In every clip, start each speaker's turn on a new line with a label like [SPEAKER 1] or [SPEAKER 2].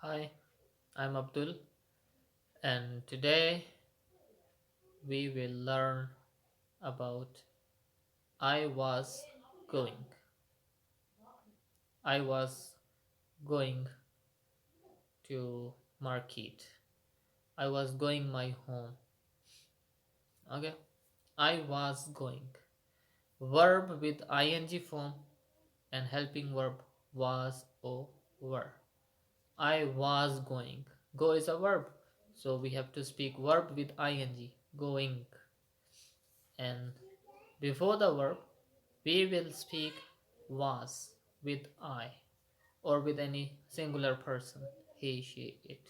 [SPEAKER 1] Hi, I'm Abdul, and today we will learn about I was going. I was going to market. I was going my home. Okay, I was going. Verb with ing form and helping verb was or were. I was going. Go is a verb, so we have to speak verb with ing. Going, and before the verb we will speak was with I or with any singular person, he, she, it,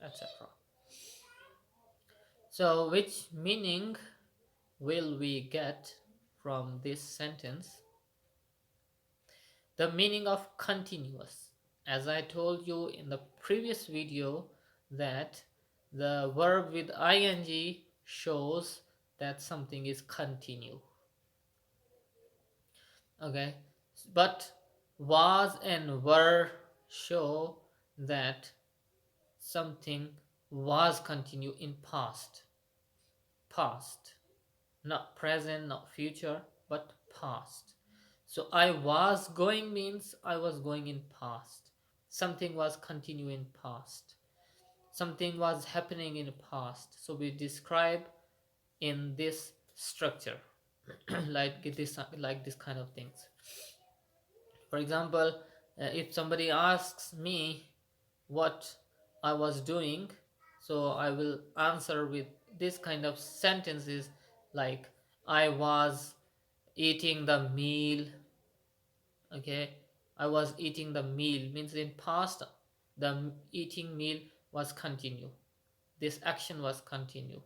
[SPEAKER 1] etc. So, which meaning will we get from this sentence? The meaning of continuous. As I told you in the previous video, that the verb with ing shows that something is continue. Okay, but was and were show that something was continue in past, not present, not future, but past. So I was going means I was going in past. Something was continue in past, something was happening in past, so we describe in this structure like this kind of things. For example, if somebody asks me what I was doing, so I will answer with this kind of sentences like I was eating the meal. Okay, I was eating the meal means in past the eating meal was continue. This action was continue.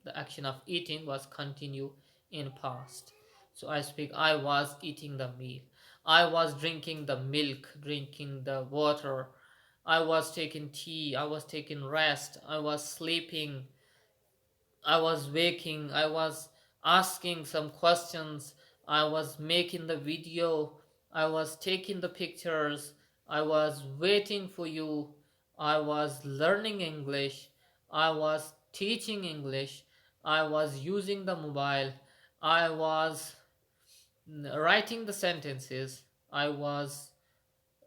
[SPEAKER 1] The action of eating was continue in past. So I speak I was eating the meal. I was drinking the milk, drinking the water. I was taking tea. I was taking rest. I was sleeping. I was waking. I was asking some questions. I was making the video. I was taking the pictures. I was waiting for you. I was learning English. I was teaching English. I was using the mobile. I was writing the sentences. I was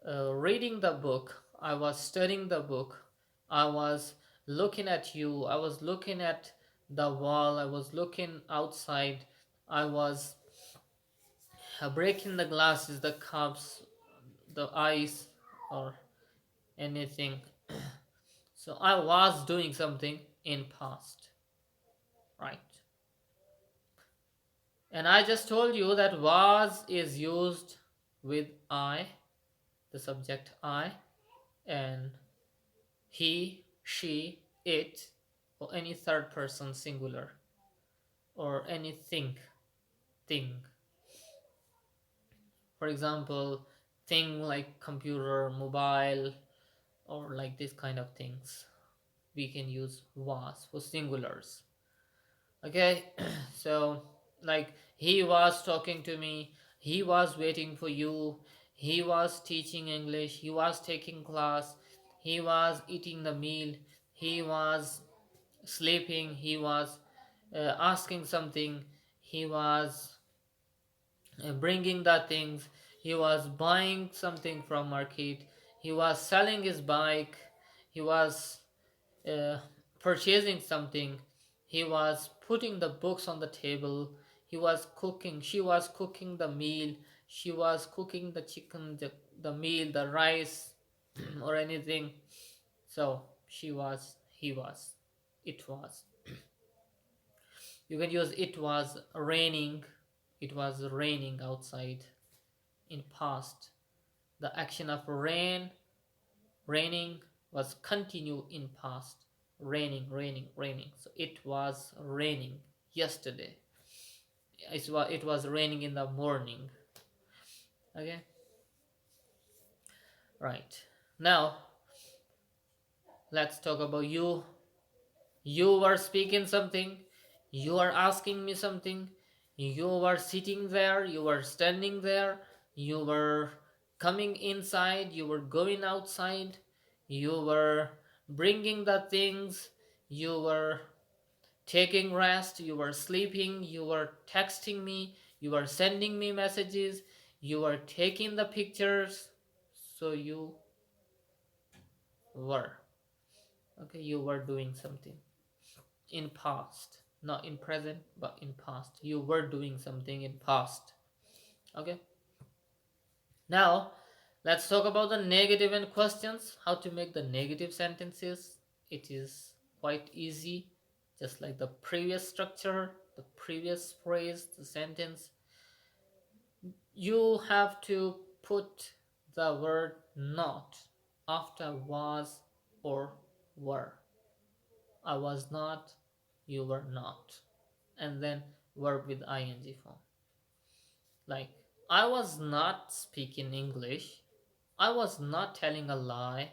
[SPEAKER 1] reading the book. I was studying the book. I was looking at you. I was looking at the wall. I was looking outside. I was breaking the glasses, the cups, the ice, or anything. So I was doing something in past, right? And I just told you that was is used with I, the subject I, and he, she, it, or any third person singular, or anything, thing. For example, thing like computer, mobile, or like this kind of things. We can use was for singulars. Okay, so like he was talking to me, he was waiting for you, he was teaching English, he was taking class, he was eating the meal, he was sleeping, he was asking something, he was bringing the things, he was buying something from market, he was selling his bike, he was uh, purchasing something, he was putting the books on the table, he was cooking, she was cooking the meal, she was cooking the chicken, the meal, the rice, or anything. So she was, he was, it was. You can use it was raining. It was raining outside in past. The action of raining was continue in past. Raining. So it was raining yesterday. It was raining in the morning. Okay, right. Now let's talk about you. You were speaking something, you are asking me something, you were sitting there, you were standing there, you were coming inside, you were going outside, you were bringing the things, you were taking rest, you were sleeping, you were texting me, you were sending me messages, you were taking the pictures. So you were, okay, you were doing something in past, not in present but in past. You were doing something in past. Okay, now let's talk about the negative and questions, how to make the negative sentences. It is quite easy, just like the previous structure, the previous phrase, the sentence. You have to put the word not after was or were. I was not, you were not, and then verb with ing form. Like, I was not speaking English, I was not telling a lie,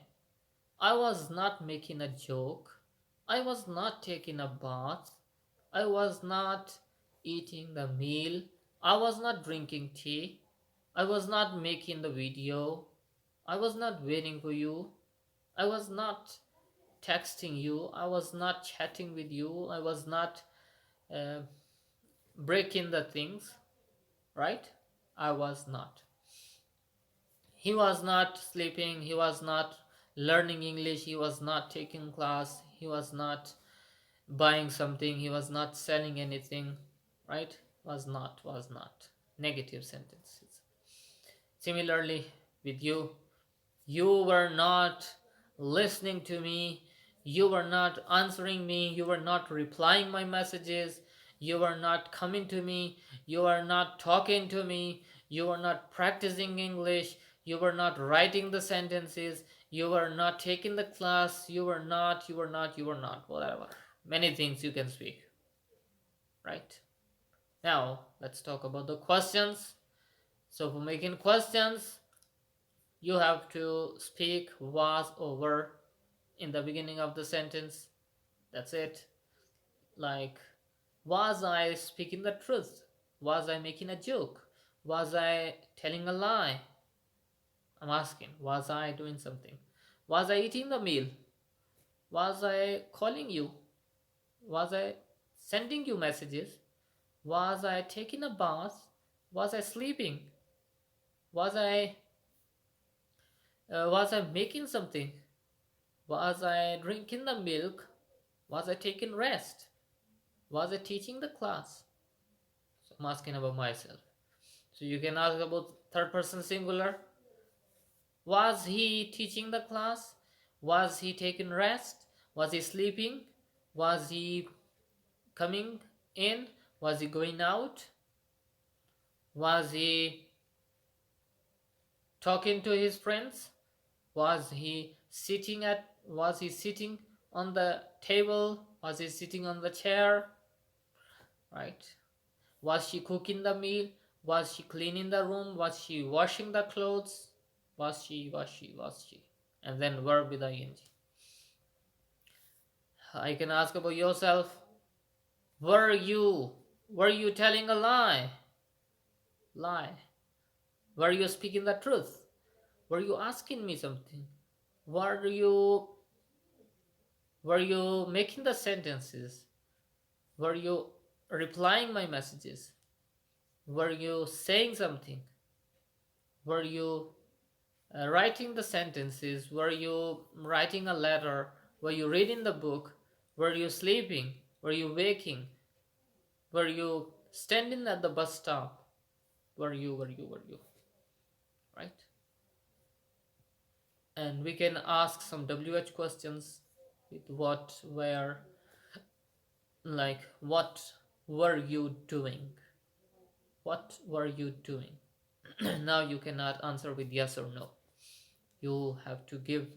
[SPEAKER 1] I was not making a joke, I was not taking a bath, I was not eating the meal, I was not drinking tea, I was not making the video, I was not waiting for you, I was not texting you, I was not chatting with you, I was not uh, breaking the things, right? I was not. He was not sleeping, he was not learning English, he was not taking class, he was not buying something, he was not selling anything, right? Was not. Negative sentences. Similarly, with you, you were not listening to me, you were not answering me, you were not replying my messages, you were not coming to me, you were not talking to me, you were not practicing English, you were not writing the sentences, you were not taking the class, you were not, whatever. Many things you can speak, right? Now, let's talk about the questions. So, for making questions, you have to speak was or were in the beginning of the sentence. That's it. Like, was I speaking the truth? Was I making a joke? Was I telling a lie? I'm asking, was I doing something? Was I eating the meal? Was I calling you? Was I sending you messages? Was I taking a bath? Was I sleeping? Was I making something? Was I drinking the milk? Was I taking rest? Was I teaching the class? So I'm asking about myself. So you can ask about third person singular. Was he teaching the class? Was he taking rest? Was he sleeping? Was he coming in? Was he going out? Was he talking to his friends? Was he sitting on the table? Was he sitting on the chair? Right? Was she cooking the meal? Was she cleaning the room? Was she washing the clothes? Was she? And then verb with ing. I can ask about yourself. Were you telling a lie? Lie. Were you speaking the truth? Were you asking me something? Were you making the sentences? Were you replying my messages? Were you saying something? Were you writing the sentences? Were you writing a letter? Were you reading the book? Were you sleeping? Were you waking? Were you standing at the bus stop? Were you? Right? And we can ask some WH questions with what, where, like, what were you doing? What were you doing? Now you cannot answer with yes or no. You have to give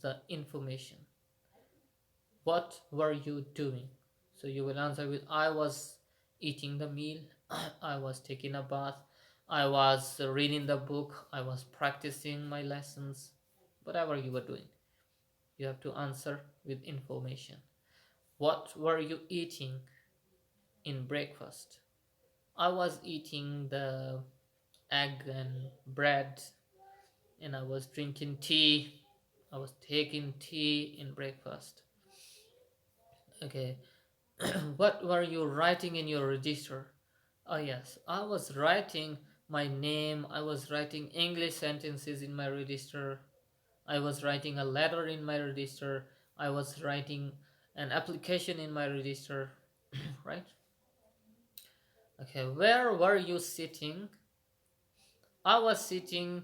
[SPEAKER 1] the information. What were you doing? So you will answer with I was eating the meal, I was taking a bath, I was reading the book, I was practicing my lessons. Whatever you were doing, you have to answer with information. What were you eating in breakfast? I was eating the egg and bread, and I was drinking tea. I was taking tea in breakfast. Okay. What were you writing in your register? Oh, yes, I was writing my name. I was writing English sentences in my register. I was writing a letter in my register. I was writing an application in my register. Right? Okay, where were you sitting? I was sitting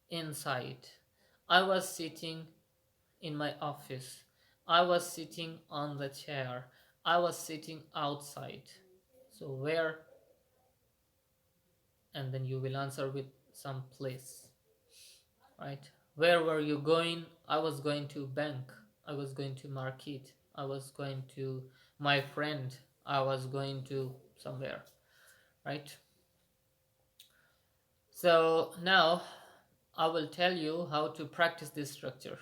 [SPEAKER 1] inside. I was sitting in my office. I was sitting on the chair. I was sitting outside. So where, and then you will answer with some place, right? Where were you going? I was going to bank. I was going to market. I was going to my friend. I was going to somewhere, right? So now I will tell you how to practice this structure.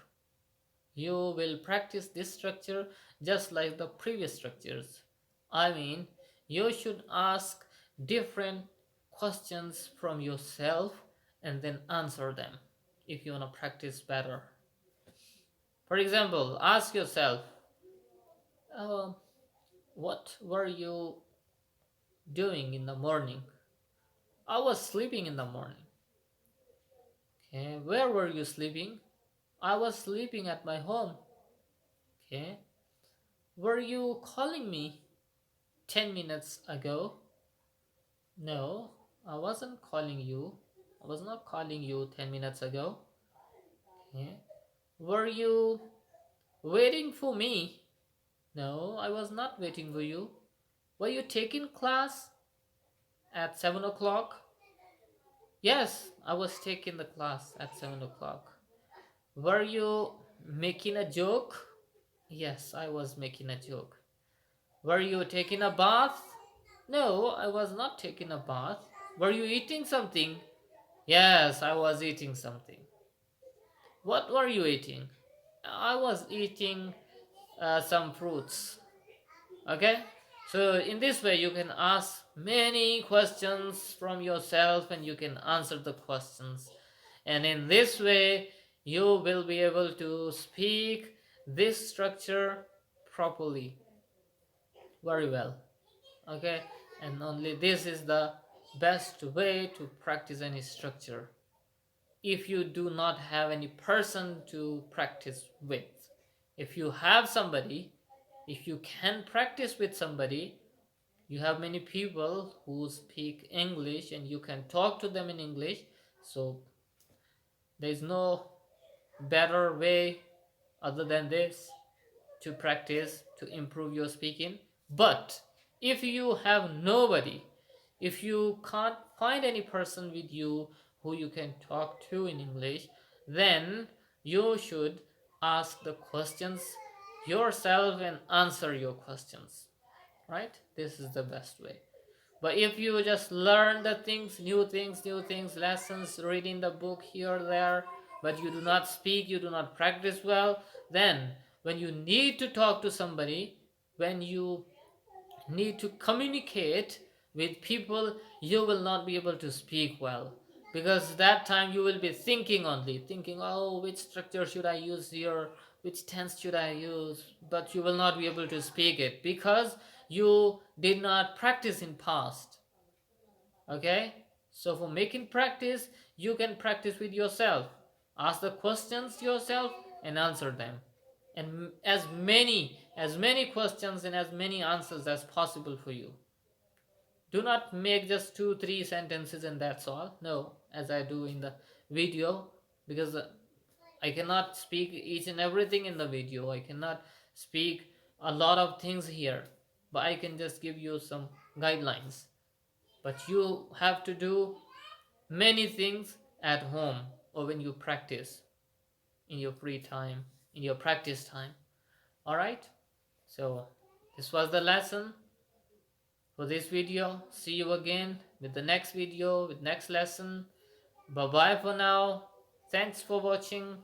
[SPEAKER 1] You will practice this structure just like the previous structures. I mean, you should ask different questions from yourself and then answer them if you want to practice better. For example, ask yourself, uh, what were you doing in the morning? I was sleeping in the morning. Okay, where were you sleeping? I was sleeping at my home. Okay, were you calling me 10 minutes ago? No, I wasn't calling you. I was not calling you 10 minutes ago. Okay. Were you waiting for me? No, I was not waiting for you. Were you taking class at 7 o'clock? Yes, I was taking the class at 7 o'clock. Were you making a joke? Yes, I was making a joke. Were you taking a bath? No, I was not taking a bath. Were you eating something? Yes, I was eating something. What were you eating? I was eating some fruits. Okay? So, in this way, you can ask many questions from yourself and you can answer the questions. And in this way, you will be able to speak this structure properly. Very well. Okay? And only this is the best way to practice any structure. If you do not have any person to practice with. If you have somebody, if you can practice with somebody, you have many people who speak English and you can talk to them in English. So there is no better way other than this to practice to improve your speaking. But if you have nobody, if you can't find any person with you who you can talk to in English, then you should ask the questions yourself and answer your questions, right? This is the best way. But if you just learn the things, new things, lessons, reading the book here or there, but you do not speak, you do not practice well, then when you need to talk to somebody, when you need to communicate with people, you will not be able to speak well. Because that time you will be thinking only, thinking, oh, which structure should I use here? Which tense should I use? But you will not be able to speak it because you did not practice in past. Okay? So for making practice, you can practice with yourself. Ask the questions yourself and answer them. And as many questions and as many answers as possible for you. Do not make just 2-3 sentences and that's all. No, as I do in the video, because I cannot speak each and everything in the video. I cannot speak a lot of things here, but I can just give you some guidelines. But you have to do many things at home or when you practice in your free time, in your practice time. All right? So this was the lesson for this video. See you again with the next video, with next lesson. Bye bye for now. Thanks for watching.